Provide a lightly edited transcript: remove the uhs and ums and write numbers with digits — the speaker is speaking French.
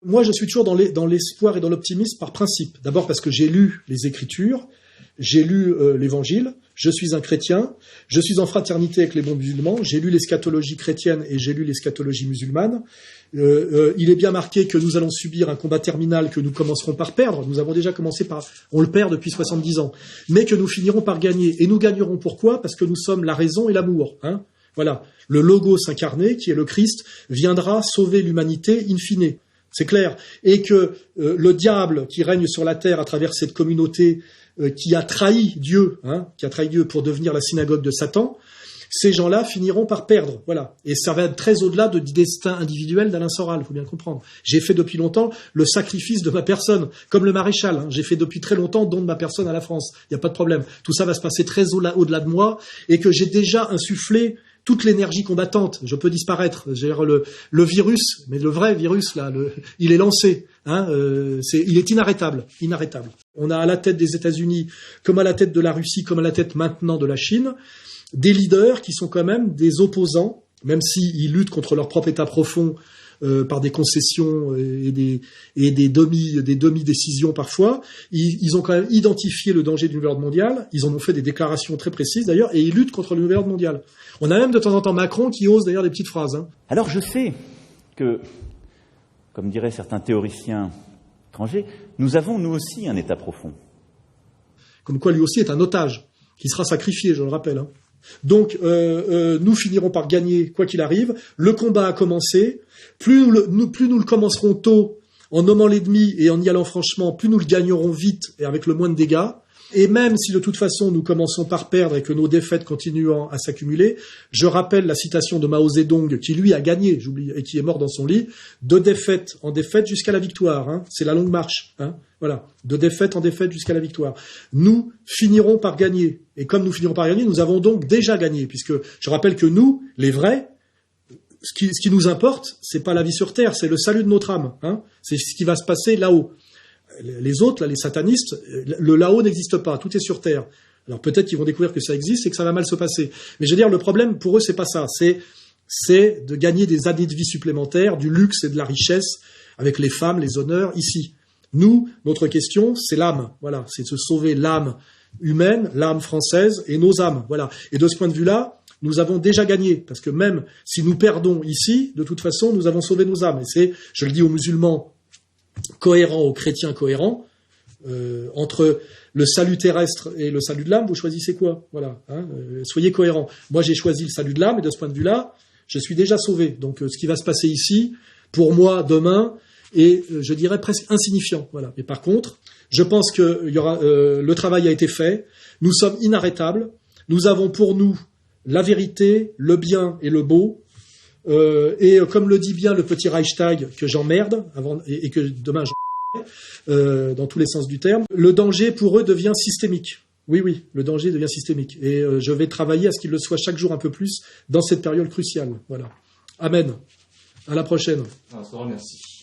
Moi, je suis toujours dans l'espoir et dans l'optimisme par principe. D'abord parce que j'ai lu les Écritures, j'ai lu l'Évangile, je suis un chrétien, je suis en fraternité avec les bons musulmans, j'ai lu l'eschatologie chrétienne et j'ai lu l'eschatologie musulmane. Il est bien marqué que nous allons subir un combat terminal que nous commencerons par perdre. Nous avons déjà commencé on le perd depuis 70 ans. Mais que nous finirons par gagner. Et nous gagnerons pourquoi ? Parce que nous sommes la raison et l'amour. Voilà. Le Logos incarné, qui est le Christ, viendra sauver l'humanité in fine. C'est clair. Et que le diable qui règne sur la terre à travers cette communauté qui a trahi Dieu pour devenir la synagogue de Satan, ces gens-là finiront par perdre. Voilà. Et ça va être très au-delà du destin individuel d'Alain Soral, il faut bien comprendre. J'ai fait depuis longtemps le sacrifice de ma personne, comme le maréchal. J'ai fait depuis très longtemps don de ma personne à la France. Il n'y a pas de problème. Tout ça va se passer très au-delà de moi et que j'ai déjà insufflé toute l'énergie combattante. Je peux disparaître. Le virus, mais le vrai virus, là, il est lancé. Il est inarrêtable. On a à la tête des États-Unis, comme à la tête de la Russie, comme à la tête maintenant de la Chine, des leaders qui sont quand même des opposants, même s'ils luttent contre leur propre état profond par des concessions et des demi-décisions parfois. Ils ont quand même identifié le danger du nouvel ordre mondial. Ils en ont fait des déclarations très précises d'ailleurs, et ils luttent contre le nouvel ordre mondial. On a même de temps en temps Macron qui ose d'ailleurs des petites phrases. Alors je sais que, comme diraient certains théoriciens étrangers, nous avons nous aussi un état profond. Comme quoi lui aussi est un otage, qui sera sacrifié, je le rappelle. Donc nous finirons par gagner quoi qu'il arrive. Le combat a commencé. Plus nous le commencerons tôt en nommant l'ennemi et en y allant franchement, plus nous le gagnerons vite et avec le moins de dégâts. Et même si de toute façon nous commençons par perdre et que nos défaites continuent à s'accumuler, je rappelle la citation de Mao Zedong qui lui a gagné, j'oublie, et qui est mort dans son lit, de défaite en défaite jusqu'à la victoire. C'est la longue marche. Voilà, de défaite en défaite jusqu'à la victoire. Nous finirons par gagner. Et comme nous finirons par gagner, nous avons donc déjà gagné, puisque je rappelle que nous, les vrais, ce qui nous importe, c'est pas la vie sur terre, c'est le salut de notre âme. C'est ce qui va se passer là-haut. Les autres, là, les satanistes, le là-haut n'existe pas, tout est sur terre. Alors peut-être qu'ils vont découvrir que ça existe et que ça va mal se passer. Mais je veux dire, le problème pour eux, c'est pas ça. C'est de gagner des années de vie supplémentaires, du luxe et de la richesse, avec les femmes, les honneurs, ici. Nous, notre question, c'est l'âme. Voilà, c'est de se sauver l'âme humaine, l'âme française et nos âmes. Voilà. Et de ce point de vue-là, nous avons déjà gagné, parce que même si nous perdons ici, de toute façon, nous avons sauvé nos âmes. Et c'est, je le dis aux musulmans cohérents, aux chrétiens cohérents, entre le salut terrestre et le salut de l'âme, vous choisissez quoi ? Voilà, soyez cohérents. Moi, j'ai choisi le salut de l'âme, et de ce point de vue-là, je suis déjà sauvé. Donc, ce qui va se passer ici, pour moi, demain, est, je dirais, presque insignifiant. Voilà. Mais par contre, je pense que le travail a été fait. Nous sommes inarrêtables. Nous avons pour nous la vérité, le bien et le beau. Et comme le dit bien le petit Reichstag, que j'emmerde, et que demain dans tous les sens du terme, le danger pour eux devient systémique. Oui, le danger devient systémique. Et je vais travailler à ce qu'il le soit chaque jour un peu plus dans cette période cruciale. Voilà. Amen. À la prochaine. Merci.